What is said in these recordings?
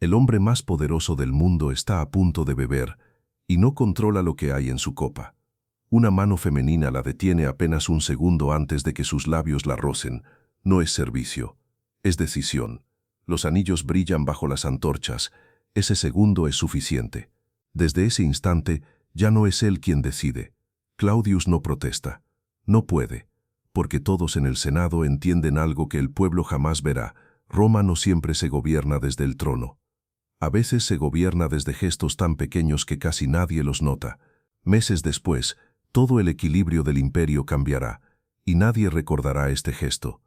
El hombre más poderoso del mundo está a punto de beber y no controla lo que hay en su copa. Una mano femenina la detiene apenas un segundo antes de que sus labios la rocen. No es servicio, es decisión. Los anillos brillan bajo las antorchas. Ese segundo es suficiente. Desde ese instante ya no es él quien decide. Claudius no protesta. No puede, porque todos en el Senado entienden algo que el pueblo jamás verá. Roma no siempre se gobierna desde el trono. A veces se gobierna desde gestos tan pequeños que casi nadie los nota. Meses después, todo el equilibrio del imperio cambiará, y nadie recordará este gesto.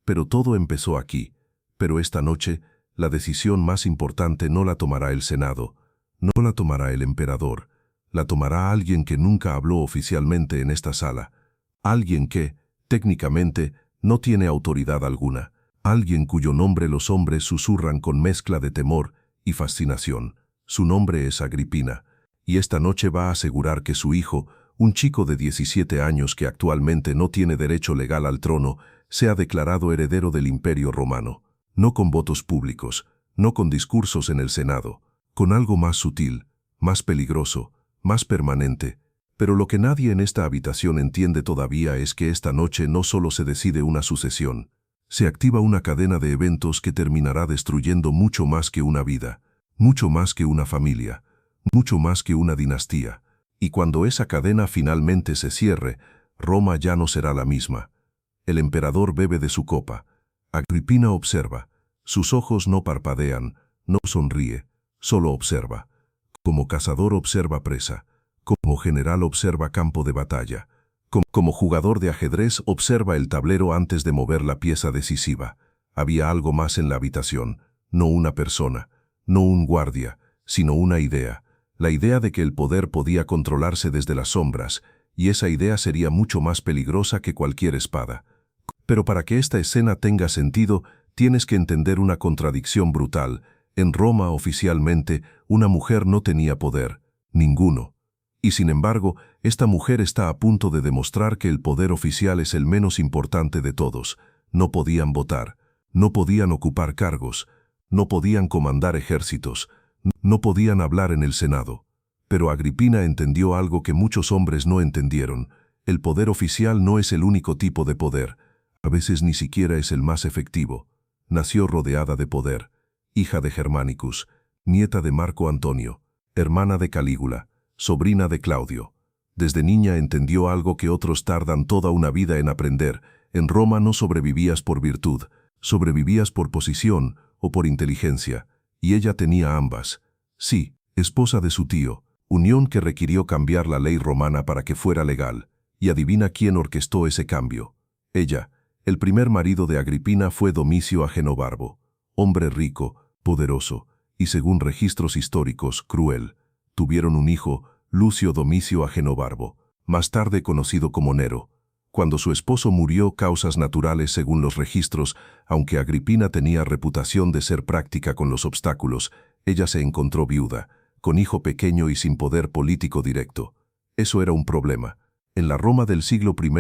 Pero todo empezó aquí. Pero esta noche, la decisión más importante no la tomará el Senado, no la tomará el emperador, la tomará alguien que nunca habló oficialmente en esta sala, alguien que, técnicamente, no tiene autoridad alguna, alguien cuyo nombre los hombres susurran con mezcla de temor y fascinación. Su nombre es Agripina, y esta noche va a asegurar que su hijo, un chico de 17 años que actualmente no tiene derecho legal al trono, sea declarado heredero del Imperio Romano. No con votos públicos, no con discursos en el Senado, con algo más sutil, más peligroso, más permanente. Pero lo que nadie en esta habitación entiende todavía es que esta noche no solo se decide una sucesión, se activa una cadena de eventos que terminará destruyendo mucho más que una vida, mucho más que una familia, mucho más que una dinastía. Y cuando esa cadena finalmente se cierre, Roma ya no será la misma. El emperador bebe de su copa. Agripina observa. Sus ojos no parpadean, no sonríe, solo observa. Como cazador observa presa. Como general observa campo de batalla. Como jugador de ajedrez observa el tablero antes de mover la pieza decisiva. Había algo más en la habitación, no una persona, no un guardia, sino una idea. La idea de que el poder podía controlarse desde las sombras, y esa idea sería mucho más peligrosa que cualquier espada. Pero para que esta escena tenga sentido, tienes que entender una contradicción brutal. En Roma, oficialmente, una mujer no tenía poder, ninguno. Y sin embargo, esta mujer está a punto de demostrar que el poder oficial es el menos importante de todos. No podían votar, no podían ocupar cargos, no podían comandar ejércitos, no podían hablar en el Senado. Pero Agripina entendió algo que muchos hombres no entendieron. El poder oficial no es el único tipo de poder. A veces ni siquiera es el más efectivo. Nació rodeada de poder, hija de Germanicus, nieta de Marco Antonio, hermana de Calígula, sobrina de Claudio. Desde niña entendió algo que otros tardan toda una vida en aprender. En Roma no sobrevivías por virtud, sobrevivías por posición o por inteligencia, y ella tenía ambas. Sí, esposa de su tío, unión que requirió cambiar la ley romana para que fuera legal, y adivina quién orquestó ese cambio. Ella. El primer marido de Agripina fue Domicio Agenobarbo, hombre rico, poderoso, y según registros históricos, cruel. Tuvieron un hijo, Lucio Domicio Agenobarbo, más tarde conocido como Nero. Cuando su esposo murió, causas naturales según los registros, aunque Agripina tenía reputación de ser práctica con los obstáculos, ella se encontró viuda, con hijo pequeño y sin poder político directo. Eso era un problema. En la Roma del siglo I,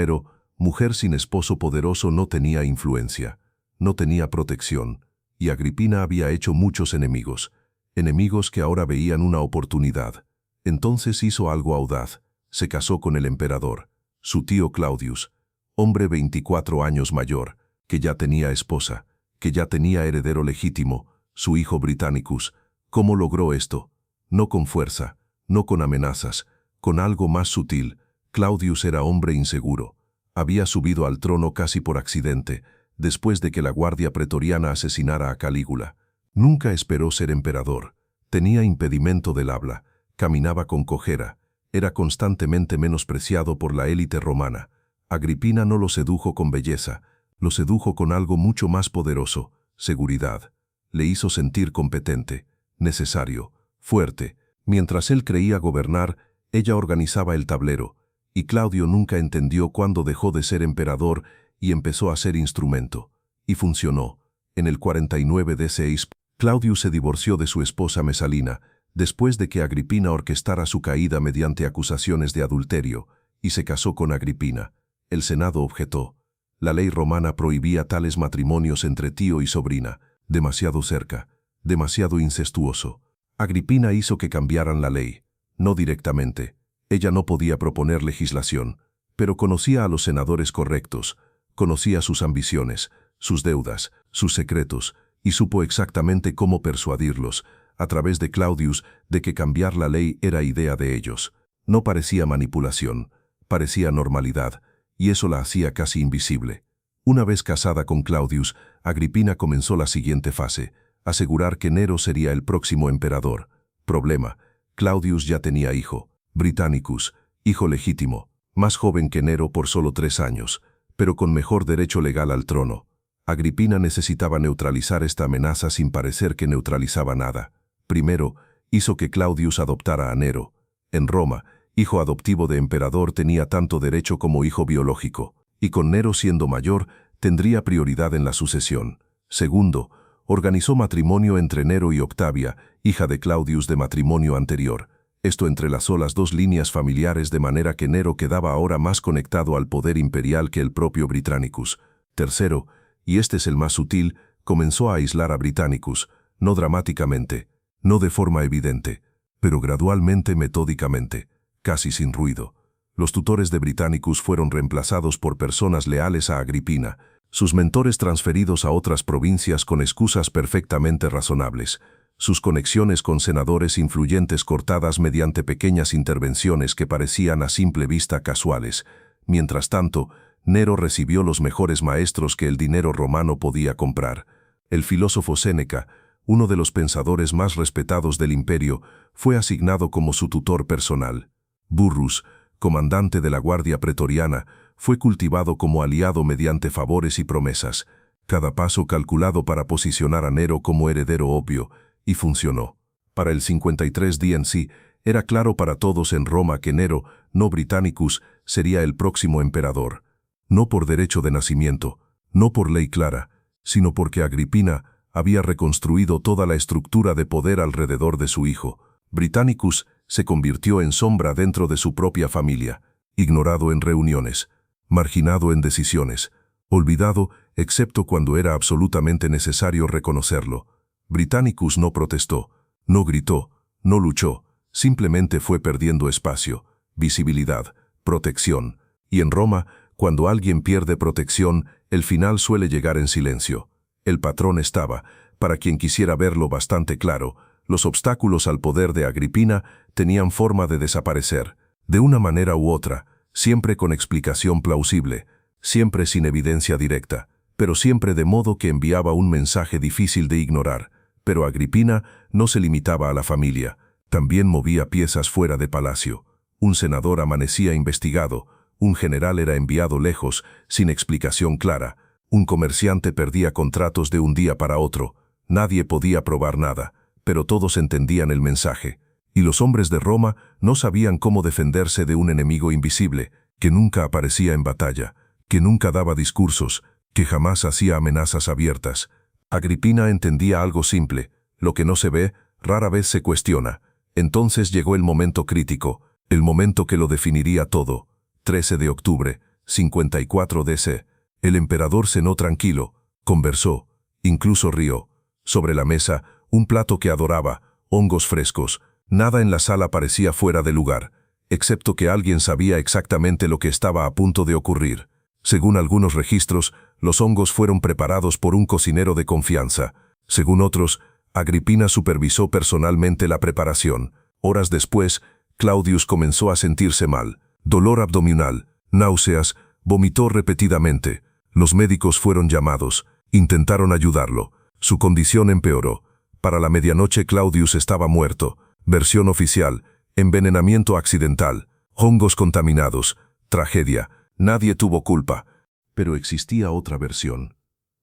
mujer sin esposo poderoso no tenía influencia, no tenía protección, y Agripina había hecho muchos enemigos, enemigos que ahora veían una oportunidad. Entonces hizo algo audaz, se casó con el emperador, su tío Claudius, hombre 24 años mayor, que ya tenía esposa, que ya tenía heredero legítimo, su hijo Britannicus. ¿Cómo logró esto? No con fuerza, no con amenazas, con algo más sutil. Claudius era hombre inseguro. Había subido al trono casi por accidente, después de que la guardia pretoriana asesinara a Calígula. Nunca esperó ser emperador. Tenía impedimento del habla, caminaba con cojera, era constantemente menospreciado por la élite romana. Agripina no lo sedujo con belleza, lo sedujo con algo mucho más poderoso, seguridad. Le hizo sentir competente, necesario, fuerte. Mientras él creía gobernar, ella organizaba el tablero, y Claudio nunca entendió cuándo dejó de ser emperador y empezó a ser instrumento. Y funcionó. En el 49 d.C., Claudio se divorció de su esposa Mesalina, después de que Agripina orquestara su caída mediante acusaciones de adulterio, y se casó con Agripina. El Senado objetó. La ley romana prohibía tales matrimonios entre tío y sobrina, demasiado cerca. demasiado incestuoso. Agripina hizo que cambiaran la ley. No directamente. Ella no podía proponer legislación, pero conocía a los senadores correctos, conocía sus ambiciones, sus deudas, sus secretos, y supo exactamente cómo persuadirlos, a través de Claudius, de que cambiar la ley era idea de ellos. No parecía manipulación, parecía normalidad, y eso la hacía casi invisible. Una vez casada con Claudius, Agripina comenzó la siguiente fase, asegurar que Nero sería el próximo emperador. Problema: Claudius ya tenía hijo, Britannicus, hijo legítimo, más joven que Nero por solo 3 años, pero con mejor derecho legal al trono. Agripina necesitaba neutralizar esta amenaza sin parecer que neutralizaba nada. Primero, hizo que Claudius adoptara a Nero. En Roma, hijo adoptivo de emperador tenía tanto derecho como hijo biológico, y con Nero siendo mayor, tendría prioridad en la sucesión. Segundo, organizó matrimonio entre Nero y Octavia, hija de Claudius de matrimonio anterior. Esto entrelazó las dos líneas familiares de manera que Nero quedaba ahora más conectado al poder imperial que el propio Britannicus. Tercero, y este es el más sutil, comenzó a aislar a Britannicus, no dramáticamente, no de forma evidente, pero gradualmente, metódicamente, casi sin ruido. Los tutores de Britannicus fueron reemplazados por personas leales a Agripina, sus mentores transferidos a otras provincias con excusas perfectamente razonables, sus conexiones con senadores influyentes cortadas mediante pequeñas intervenciones que parecían a simple vista casuales. Mientras tanto, Nero recibió los mejores maestros que el dinero romano podía comprar. El filósofo Séneca, uno de los pensadores más respetados del imperio, fue asignado como su tutor personal. Burrus, comandante de la Guardia Pretoriana, fue cultivado como aliado mediante favores y promesas, cada paso calculado para posicionar a Nero como heredero obvio, y funcionó. Para el 53 D.C., era claro para todos en Roma que Nero, no Britannicus, sería el próximo emperador. No por derecho de nacimiento, no por ley clara, sino porque Agripina había reconstruido toda la estructura de poder alrededor de su hijo. Britannicus se convirtió en sombra dentro de su propia familia, ignorado en reuniones, marginado en decisiones, olvidado excepto cuando era absolutamente necesario reconocerlo. Britannicus no protestó, no gritó, no luchó, simplemente fue perdiendo espacio, visibilidad, protección. Y en Roma, cuando alguien pierde protección, el final suele llegar en silencio. El patrón estaba, para quien quisiera verlo bastante claro, los obstáculos al poder de Agripina tenían forma de desaparecer, de una manera u otra, siempre con explicación plausible, siempre sin evidencia directa, pero siempre de modo que enviaba un mensaje difícil de ignorar. Pero Agripina no se limitaba a la familia, también movía piezas fuera de palacio. Un senador amanecía investigado, un general era enviado lejos, sin explicación clara, un comerciante perdía contratos de un día para otro, nadie podía probar nada, pero todos entendían el mensaje, y los hombres de Roma no sabían cómo defenderse de un enemigo invisible, que nunca aparecía en batalla, que nunca daba discursos, que jamás hacía amenazas abiertas. Agripina entendía algo simple: lo que no se ve, rara vez se cuestiona. Entonces llegó el momento crítico, el momento que lo definiría todo. 13 de octubre, 54 DC. El emperador cenó tranquilo, conversó, incluso rió. Sobre la mesa, un plato que adoraba, hongos frescos. Nada en la sala parecía fuera de lugar, excepto que alguien sabía exactamente lo que estaba a punto de ocurrir. Según algunos registros, los hongos fueron preparados por un cocinero de confianza. Según otros, Agripina supervisó personalmente la preparación. Horas después, Claudius comenzó a sentirse mal. Dolor abdominal, náuseas, vomitó repetidamente. Los médicos fueron llamados, intentaron ayudarlo. Su condición empeoró. Para la medianoche Claudius estaba muerto. Versión oficial: envenenamiento accidental, hongos contaminados, tragedia. Nadie tuvo culpa. Pero existía otra versión,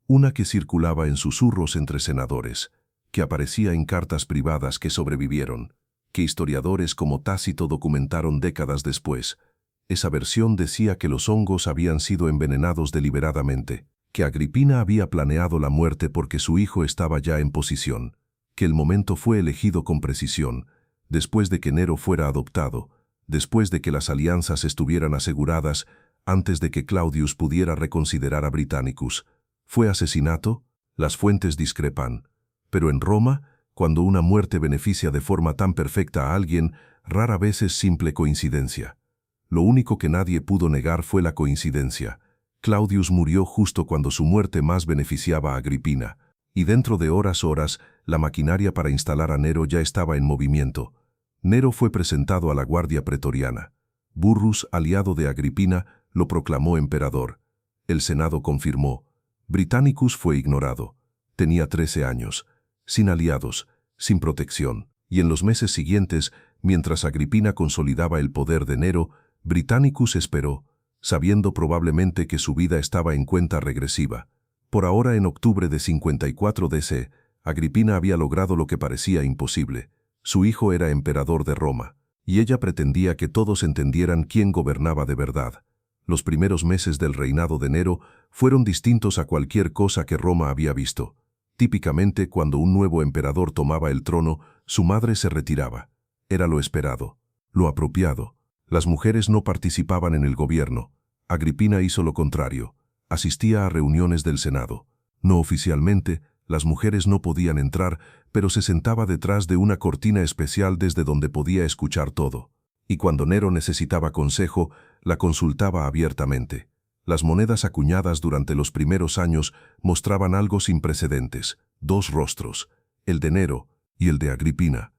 una que circulaba en susurros entre senadores, que aparecía en cartas privadas que sobrevivieron, que historiadores como Tácito documentaron décadas después. Esa versión decía que los hongos habían sido envenenados deliberadamente, que Agripina había planeado la muerte porque su hijo estaba ya en posición, que el momento fue elegido con precisión, después de que Nero fuera adoptado, después de que las alianzas estuvieran aseguradas, antes de que Claudius pudiera reconsiderar a Britannicus. ¿Fue asesinato? Las fuentes discrepan. Pero en Roma, Cuando una muerte beneficia de forma tan perfecta a alguien, rara vez es simple coincidencia. Lo único que nadie pudo negar fue la coincidencia. Claudius murió justo cuando su muerte más beneficiaba a Agripina, y dentro de horas, la maquinaria para instalar a Nero ya estaba en movimiento. Nero fue presentado a la guardia pretoriana. Burrus, aliado de Agripina, lo proclamó emperador. El Senado confirmó. Britannicus fue ignorado. Tenía 13 años, sin aliados, sin protección. Y en los meses siguientes, mientras Agripina consolidaba el poder de Nero, Britannicus esperó, sabiendo probablemente que su vida estaba en cuenta regresiva. Por ahora, en octubre de 54 DC, Agripina había logrado lo que parecía imposible. Su hijo era emperador de Roma, y ella pretendía que todos entendieran quién gobernaba de verdad. Los primeros meses del reinado de Nero fueron distintos a cualquier cosa que Roma había visto. Típicamente, cuando un nuevo emperador tomaba el trono, su madre se retiraba. Era lo esperado, lo apropiado. Las mujeres no participaban en el gobierno. Agripina hizo lo contrario. Asistía a reuniones del Senado. No oficialmente, las mujeres no podían entrar, pero se sentaba detrás de una cortina especial desde donde podía escuchar todo. Y cuando Nero necesitaba consejo, la consultaba abiertamente. Las monedas acuñadas durante los primeros años mostraban algo sin precedentes: 2 rostros, el de Nero y el de Agripina,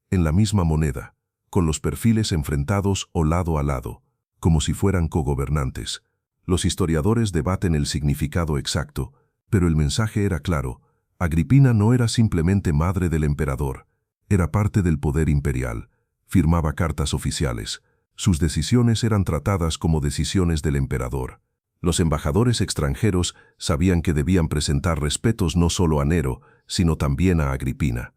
en la misma moneda, con los perfiles enfrentados o lado a lado, como si fueran cogobernantes. Los historiadores debaten el significado exacto, pero el mensaje era claro: Agripina no era simplemente madre del emperador, era parte del poder imperial, firmaba cartas oficiales. Sus decisiones eran tratadas como decisiones del emperador. Los embajadores extranjeros sabían que debían presentar respetos no solo a Nero, sino también a Agripina.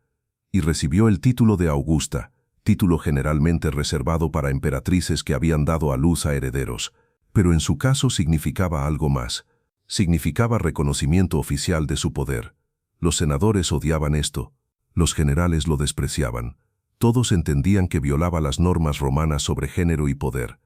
Y recibió el título de Augusta, título generalmente reservado para emperatrices que habían dado a luz a herederos. Pero en su caso significaba algo más. Significaba reconocimiento oficial de su poder. Los senadores odiaban esto. Los generales lo despreciaban. Todos entendían que violaba las normas romanas sobre género y poder.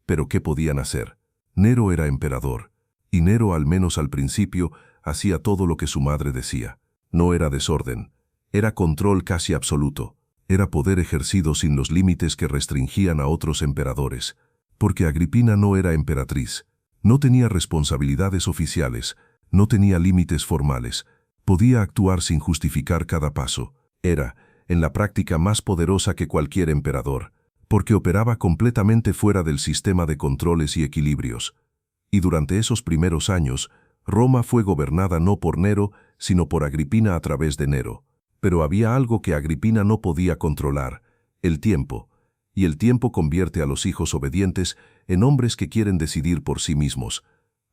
Pero ¿qué podían hacer? Nero era emperador, y Nero, al menos al principio, hacía todo lo que su madre decía. No era desorden, era control casi absoluto, era poder ejercido sin los límites que restringían a otros emperadores, porque Agripina no era emperatriz, no tenía responsabilidades oficiales, no tenía límites formales, podía actuar sin justificar cada paso. Era, en la práctica, más poderosa que cualquier emperador, porque operaba completamente fuera del sistema de controles y equilibrios. Y durante esos primeros años, Roma fue gobernada no por Nero, sino por Agripina a través de Nero. Pero había algo que Agripina no podía controlar: el tiempo. Y el tiempo convierte a los hijos obedientes en hombres que quieren decidir por sí mismos.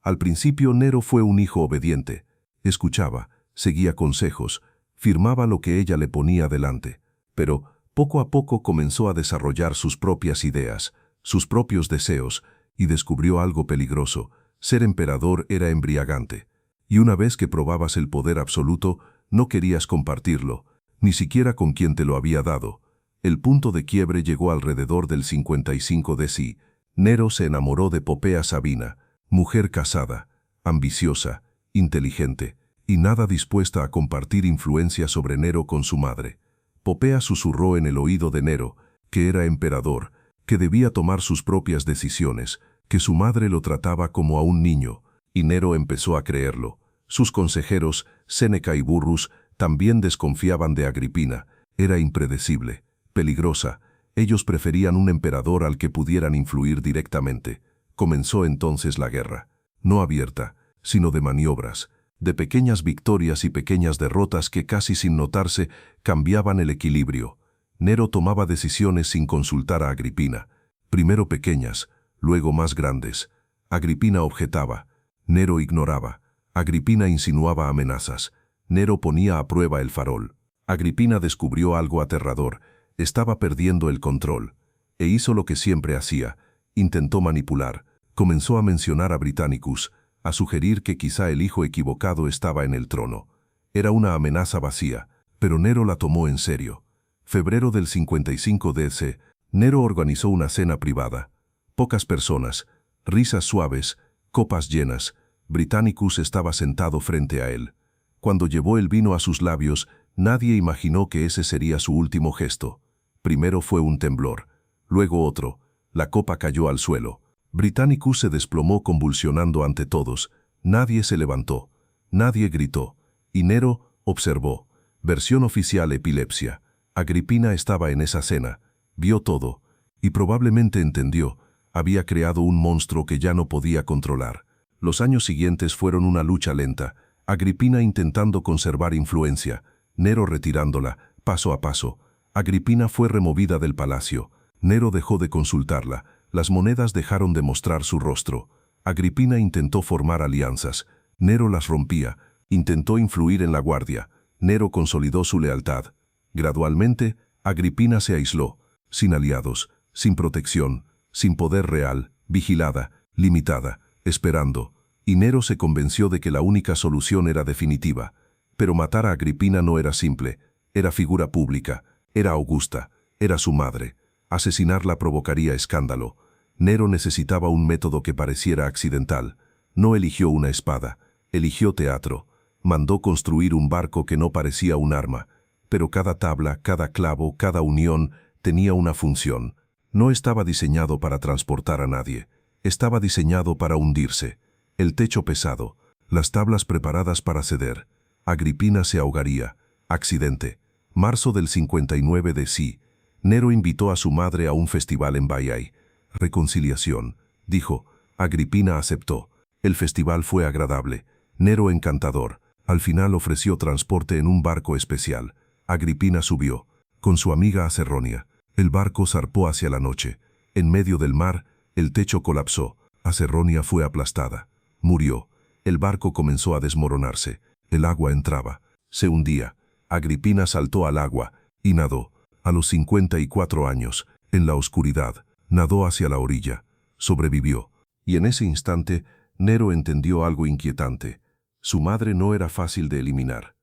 Al principio Nero fue un hijo obediente. Escuchaba, seguía consejos, firmaba lo que ella le ponía delante. Pero poco a poco comenzó a desarrollar sus propias ideas, sus propios deseos, y descubrió algo peligroso: ser emperador era embriagante. Y una vez que probabas el poder absoluto, no querías compartirlo, ni siquiera con quien te lo había dado. El punto de quiebre llegó alrededor del 55 DC. Nero se enamoró de Popea Sabina, mujer casada, ambiciosa, inteligente, y nada dispuesta a compartir influencia sobre Nero con su madre. Popea susurró en el oído de Nero que era emperador, que debía tomar sus propias decisiones, que su madre lo trataba como a un niño, y Nero empezó a creerlo. Sus consejeros, Séneca y Burrus, también desconfiaban de Agripina. Era impredecible, peligrosa. Ellos preferían un emperador al que pudieran influir directamente. Comenzó entonces la guerra, no abierta, sino de maniobras, de pequeñas victorias y pequeñas derrotas que casi sin notarse cambiaban el equilibrio. Nero tomaba decisiones sin consultar a Agripina, primero pequeñas, luego más grandes. Agripina objetaba, Nero ignoraba. Agripina insinuaba amenazas, Nero ponía a prueba el farol. Agripina descubrió algo aterrador: estaba perdiendo el control. E hizo lo que siempre hacía: intentó manipular. Comenzó a mencionar a Britannicus, a sugerir que quizá el hijo equivocado estaba en el trono. Era una amenaza vacía, pero Nero la tomó en serio. Febrero del 55 DC, Nero organizó una cena privada. Pocas personas, risas suaves, copas llenas. Britannicus estaba sentado frente a él. Cuando llevó el vino a sus labios, Nadie imaginó que ese sería su último gesto. Primero fue un temblor, luego otro. La copa cayó al suelo. Britannicus se desplomó convulsionando ante todos. Nadie se levantó. Nadie gritó. Y Nero observó. Versión oficial: epilepsia. Agripina estaba en esa cena. Vio todo. Y probablemente entendió. Había creado un monstruo que ya no podía controlar. Los años siguientes fueron una lucha lenta. Agripina intentando conservar influencia. Nero retirándola, paso a paso. Agripina fue removida del palacio. Nero dejó de consultarla. Las monedas dejaron de mostrar su rostro. Agripina intentó formar alianzas. Nero las rompía. Intentó influir en la guardia. Nero consolidó su lealtad. Gradualmente, Agripina se aisló, sin aliados, sin protección, sin poder real, vigilada, limitada, esperando. Y Nero se convenció de que la única solución era definitiva. Pero matar a Agripina no era simple. Era figura pública, era augusta, era su madre. Asesinarla provocaría escándalo. Nero necesitaba un método que pareciera accidental. No eligió una espada, eligió teatro. Mandó construir un barco que no parecía un arma. Pero cada tabla, cada clavo, cada unión tenía una función. No estaba diseñado para transportar a nadie. Estaba diseñado para hundirse. El techo pesado, las tablas preparadas para ceder. Agripina se ahogaría. Accidente. Marzo del 59 d.C. Nero invitó a su madre a un festival en Baiae. Reconciliación, dijo. Agripina aceptó. El festival fue agradable. Nero encantador. Al final ofreció transporte en un barco especial. Agripina subió, con su amiga Acerronia. El barco zarpó hacia la noche. En medio del mar, el techo colapsó. Acerronia fue aplastada. Murió. El barco comenzó a desmoronarse. El agua entraba. Se hundía. Agripina saltó al agua y nadó. A los 54 años, en la oscuridad, nadó hacia la orilla. Sobrevivió. Y en ese instante, Nero entendió algo inquietante. Su madre no era fácil de eliminar.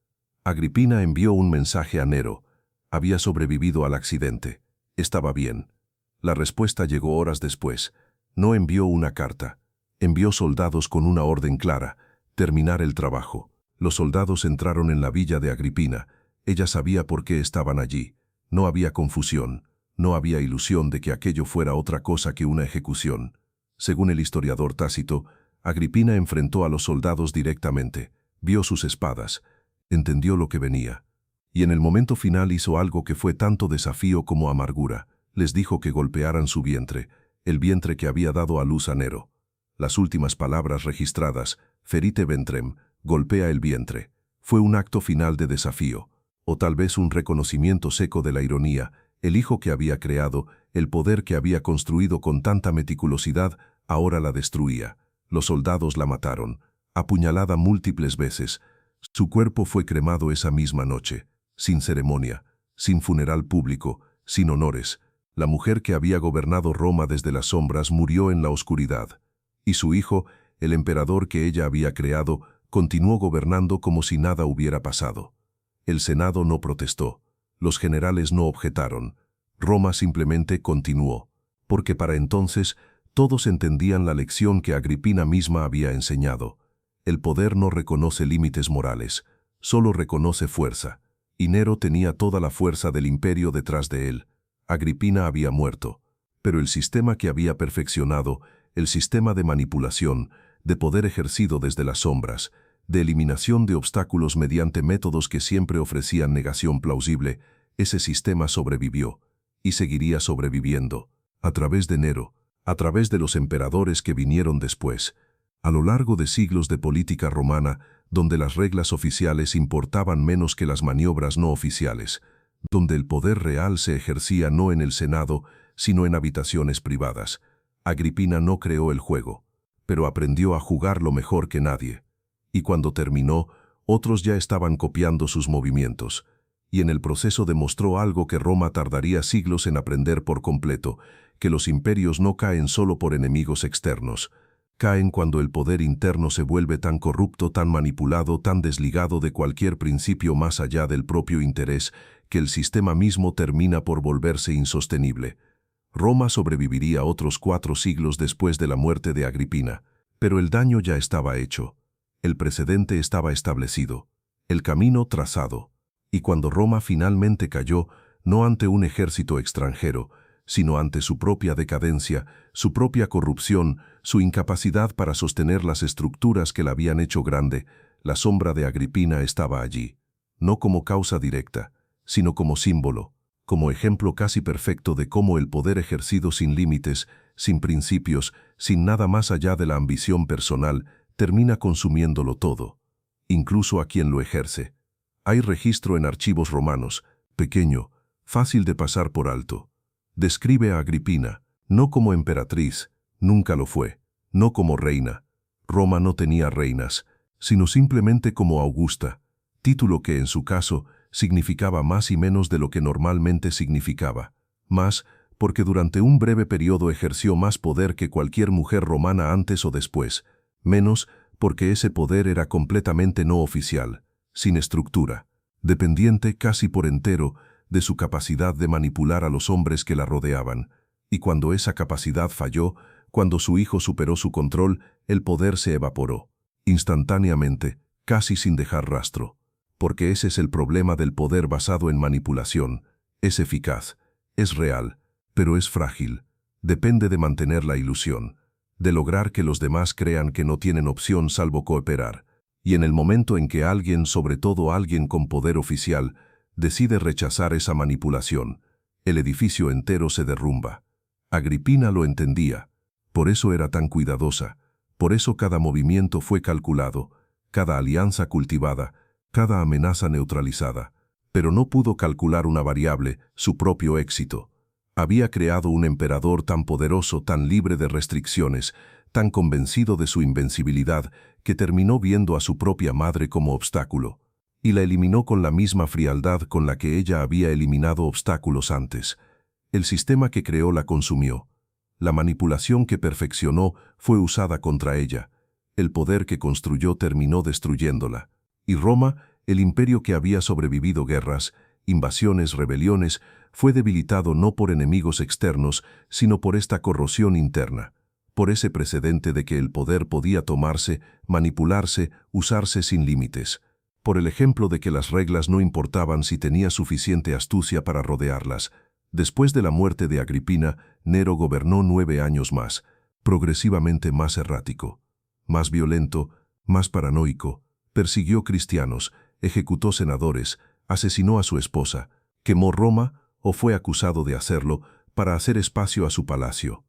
Agripina envió un mensaje a Nero. Había sobrevivido al accidente. Estaba bien. La respuesta llegó horas después. No envió una carta. Envió soldados con una orden clara: terminar el trabajo. Los soldados entraron en la villa de Agripina. Ella sabía por qué estaban allí. No había confusión. No había ilusión de que aquello fuera otra cosa que una ejecución. Según el historiador Tácito, Agripina enfrentó a los soldados directamente. Vio sus espadas. Entendió lo que venía. Y en el momento final hizo algo que fue tanto desafío como amargura. Les dijo que golpearan su vientre, el vientre que había dado a luz a Nero. Las últimas palabras registradas: ferite ventrem, golpea el vientre. Fue un acto final de desafío, o tal vez un reconocimiento seco de la ironía. El hijo que había creado, el poder que había construido con tanta meticulosidad, ahora la destruía. Los soldados la mataron, apuñalada múltiples veces. Su cuerpo fue cremado esa misma noche, sin ceremonia, sin funeral público, sin honores. La mujer que había gobernado Roma desde las sombras murió en la oscuridad. Y su hijo, el emperador que ella había creado, continuó gobernando como si nada hubiera pasado. El Senado no protestó. Los generales no objetaron. Roma simplemente continuó. Porque para entonces todos entendían la lección que Agripina misma había enseñado. El poder no reconoce límites morales, solo reconoce fuerza. Y Nero tenía toda la fuerza del imperio detrás de él. Agripina había muerto. Pero el sistema que había perfeccionado, el sistema de manipulación, de poder ejercido desde las sombras, de eliminación de obstáculos mediante métodos que siempre ofrecían negación plausible, ese sistema sobrevivió, y seguiría sobreviviendo, a través de Nero, a través de los emperadores que vinieron después, a lo largo de siglos de política romana, donde las reglas oficiales importaban menos que las maniobras no oficiales, donde el poder real se ejercía no en el Senado, sino en habitaciones privadas. Agripina no creó el juego, pero aprendió a jugarlo mejor que nadie. Y cuando terminó, otros ya estaban copiando sus movimientos. Y en el proceso demostró algo que Roma tardaría siglos en aprender por completo: que los imperios no caen solo por enemigos externos. Caen cuando el poder interno se vuelve tan corrupto, tan manipulado, tan desligado de cualquier principio más allá del propio interés, que el sistema mismo termina por volverse insostenible. Roma sobreviviría otros 4 siglos después de la muerte de Agripina, pero el daño ya estaba hecho. El precedente estaba establecido, el camino trazado, Y cuando Roma finalmente cayó, no ante un ejército extranjero, sino ante su propia decadencia, su propia corrupción, su incapacidad para sostener las estructuras que la habían hecho grande, la sombra de Agripina estaba allí, no como causa directa, sino como símbolo, como ejemplo casi perfecto de cómo el poder ejercido sin límites, sin principios, sin nada más allá de la ambición personal, termina consumiéndolo todo, incluso a quien lo ejerce. Hay registro en archivos romanos, pequeño, fácil de pasar por alto. Describe a Agripina, no como emperatriz, nunca lo fue, no como reina. Roma no tenía reinas, sino simplemente como Augusta, título que en su caso significaba más y menos de lo que normalmente significaba. Más, porque durante un breve periodo ejerció más poder que cualquier mujer romana antes o después. Menos, porque ese poder era completamente no oficial, sin estructura, dependiente casi por entero de su capacidad de manipular a los hombres que la rodeaban. Y cuando esa capacidad falló, cuando su hijo superó su control, el poder se evaporó, instantáneamente, casi sin dejar rastro. Porque ese es el problema del poder basado en manipulación. Es eficaz, es real, pero es frágil. Depende de mantener la ilusión, de lograr que los demás crean que no tienen opción salvo cooperar. Y en el momento en que alguien, sobre todo alguien con poder oficial, decide rechazar esa manipulación, el edificio entero se derrumba. Agripina lo entendía, por eso era tan cuidadosa, por eso cada movimiento fue calculado, cada alianza cultivada, cada amenaza neutralizada, pero no pudo calcular una variable, su propio éxito. Había creado un emperador tan poderoso, tan libre de restricciones, tan convencido de su invencibilidad, que terminó viendo a su propia madre como obstáculo, y la eliminó con la misma frialdad con la que ella había eliminado obstáculos antes. El sistema que creó la consumió. La manipulación que perfeccionó fue usada contra ella. El poder que construyó terminó destruyéndola. Y Roma, el imperio que había sobrevivido guerras, invasiones, rebeliones, fue debilitado no por enemigos externos, sino por esta corrosión interna, por ese precedente de que el poder podía tomarse, manipularse, usarse sin límites, por el ejemplo de que las reglas no importaban si tenía suficiente astucia para rodearlas. Después de la muerte de Agripina, Nero gobernó 9 años más, progresivamente más errático, más violento, más paranoico, persiguió cristianos, ejecutó senadores, asesinó a su esposa, quemó Roma o fue acusado de hacerlo para hacer espacio a su palacio.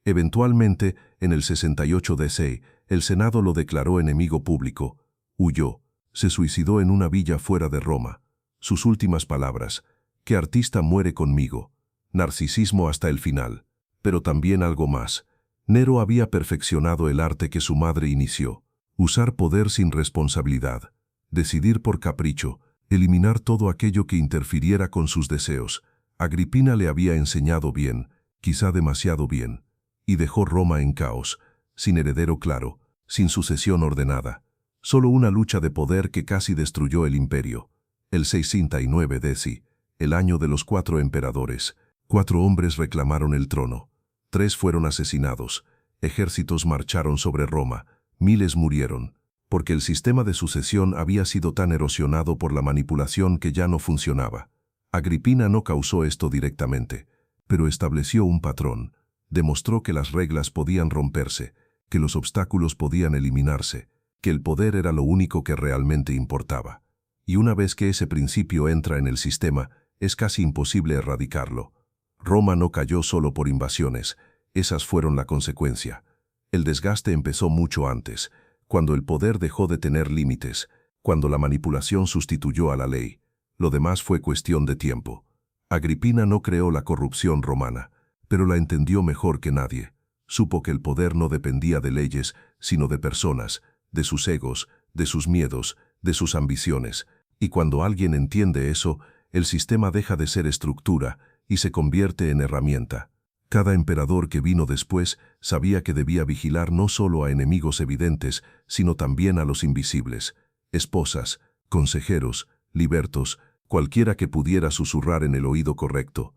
Eventualmente, en el 68 DC, el Senado lo declaró enemigo público, huyó, se suicidó en una villa fuera de Roma. Sus últimas palabras: «¿Qué artista muere conmigo?» Narcisismo hasta el final. Pero también algo más. Nero había perfeccionado el arte que su madre inició. Usar poder sin responsabilidad. Decidir por capricho. Eliminar todo aquello que interfiriera con sus deseos. Agripina le había enseñado bien, quizá demasiado bien. Y dejó Roma en caos, sin heredero claro, sin sucesión ordenada. Solo una lucha de poder que casi destruyó el imperio. El 69 DC, el año de los 4 emperadores. 4 hombres reclamaron el trono. 3 fueron asesinados. Ejércitos marcharon sobre Roma. Miles murieron, porque el sistema de sucesión había sido tan erosionado por la manipulación que ya no funcionaba. Agripina no causó esto directamente, pero estableció un patrón. Demostró que las reglas podían romperse, que los obstáculos podían eliminarse, que el poder era lo único que realmente importaba. Y una vez que ese principio entra en el sistema, es casi imposible erradicarlo. Roma no cayó solo por invasiones, esas fueron la consecuencia. El desgaste empezó mucho antes, cuando el poder dejó de tener límites, cuando la manipulación sustituyó a la ley. Lo demás fue cuestión de tiempo. Agripina no creó la corrupción romana, pero la entendió mejor que nadie. Supo que el poder no dependía de leyes, sino de personas, de sus egos, de sus miedos, de sus ambiciones. Y cuando alguien entiende eso, el sistema deja de ser estructura y se convierte en herramienta. Cada emperador que vino después sabía que debía vigilar no solo a enemigos evidentes, sino también a los invisibles. Esposas, consejeros, libertos, cualquiera que pudiera susurrar en el oído correcto.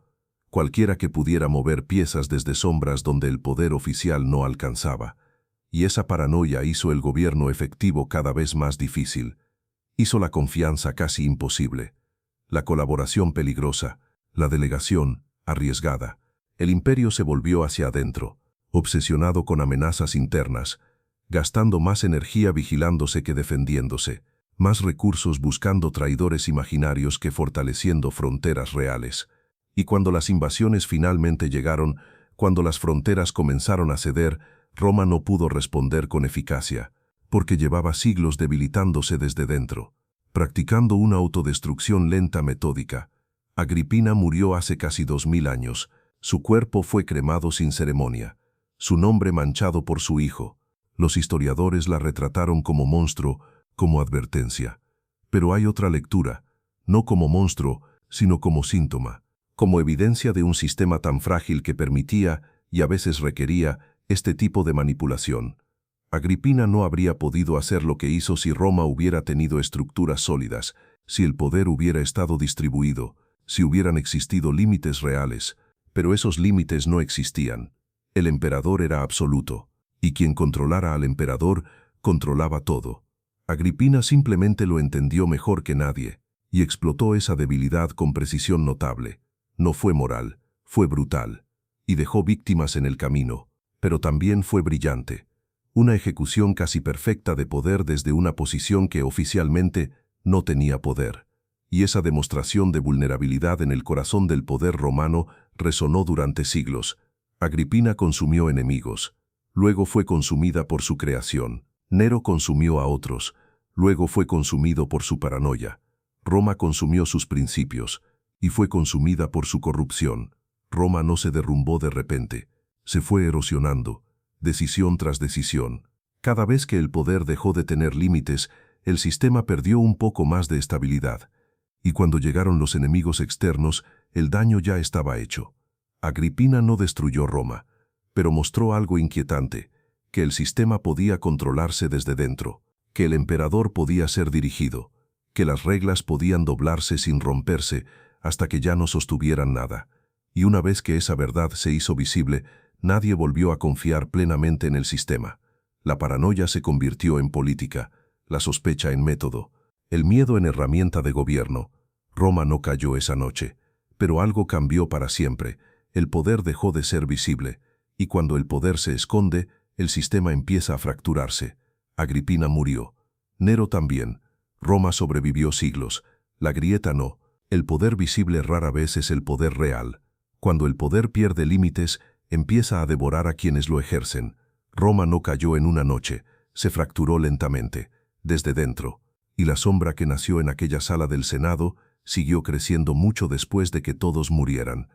Cualquiera que pudiera mover piezas desde sombras donde el poder oficial no alcanzaba. Y esa paranoia hizo el gobierno efectivo cada vez más difícil. Hizo la confianza casi imposible. la colaboración peligrosa, la delegación arriesgada. El imperio se volvió hacia adentro, obsesionado con amenazas internas, gastando más energía vigilándose que defendiéndose, más recursos buscando traidores imaginarios que fortaleciendo fronteras reales. Y cuando las invasiones finalmente llegaron, cuando las fronteras comenzaron a ceder, Roma no pudo responder con eficacia, porque llevaba siglos debilitándose desde dentro, practicando una autodestrucción lenta metódica. Agripina murió hace casi 2000 años, su cuerpo fue cremado sin ceremonia, su nombre manchado por su hijo. Los historiadores la retrataron como monstruo, como advertencia. Pero hay otra lectura, no como monstruo, sino como síntoma, como evidencia de un sistema tan frágil que permitía, y a veces requería, este tipo de manipulación. Agripina no habría podido hacer lo que hizo si Roma hubiera tenido estructuras sólidas, si el poder hubiera estado distribuido, si hubieran existido límites reales, pero esos límites no existían. El emperador era absoluto, y quien controlara al emperador, controlaba todo. Agripina simplemente lo entendió mejor que nadie, y explotó esa debilidad con precisión notable. No fue moral, fue brutal, y dejó víctimas en el camino, pero también fue brillante. Una ejecución casi perfecta de poder desde una posición que oficialmente no tenía poder. Y esa demostración de vulnerabilidad en el corazón del poder romano resonó durante siglos. Agripina consumió enemigos, luego fue consumida por su creación. Nero consumió a otros, luego fue consumido por su paranoia. Roma consumió sus principios, y fue consumida por su corrupción. Roma no se derrumbó de repente, se fue erosionando, decisión tras decisión. Cada vez que el poder dejó de tener límites, el sistema perdió un poco más de estabilidad. Y cuando llegaron los enemigos externos, el daño ya estaba hecho. Agripina no destruyó Roma, pero mostró algo inquietante, que el sistema podía controlarse desde dentro, que el emperador podía ser dirigido, que las reglas podían doblarse sin romperse hasta que ya no sostuvieran nada. Y una vez que esa verdad se hizo visible, nadie volvió a confiar plenamente en el sistema. La paranoia se convirtió en política, la sospecha en método, el miedo en herramienta de gobierno. Roma no cayó esa noche, pero algo cambió para siempre. El poder dejó de ser visible, y cuando el poder se esconde, el sistema empieza a fracturarse. Agripina murió. Nero también. Roma sobrevivió siglos. La grieta no. El poder visible rara vez es el poder real. Cuando el poder pierde límites, empieza a devorar a quienes lo ejercen. Roma no cayó en una noche, se fracturó lentamente, desde dentro, y la sombra que nació en aquella sala del Senado siguió creciendo mucho después de que todos murieran.